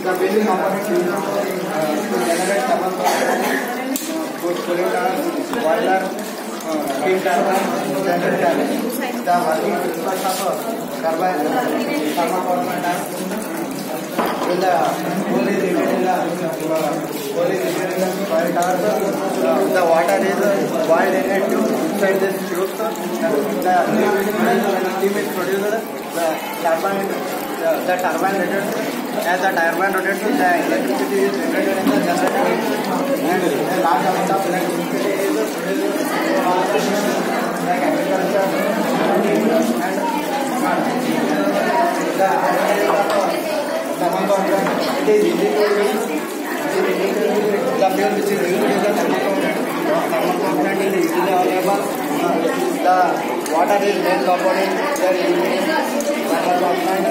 The basic components used to generate thermal power, cooling tower, boiler, steam turbine, generator turbine. The working principles of turbine, thermal power plant. When the coal is heated in the boil tower, the water is boiled in a tube inside this tube. The steam is produced. The turbine rotates. As the turbine rotates, the electricity is generated in the generator, and a large amount of electricity is produced like agriculture and the thermal power plant. It is easy to use. The fuel which is used is the thermal power plant. Thermal power plant is easily available. The water is main component. There is thermal power plant.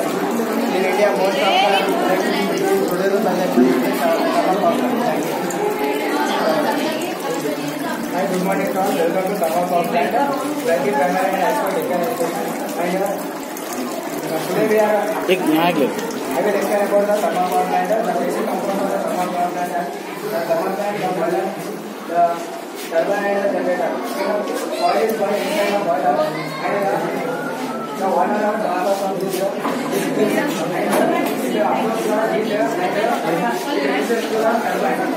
In India, most of the electricity is produced by the thermal power plant. Hi, good morning, sir. Welcome to thermal power plant. Very primary and expert declaration. Today we are. I will explain about the thermal power plant. The basic components of the thermal power plant. The thermal plant, the boiler, the turbine, and the generator. Oil is going inside the boiler, and the water of the water from this and the approach to the heat and it reaches to the turbine.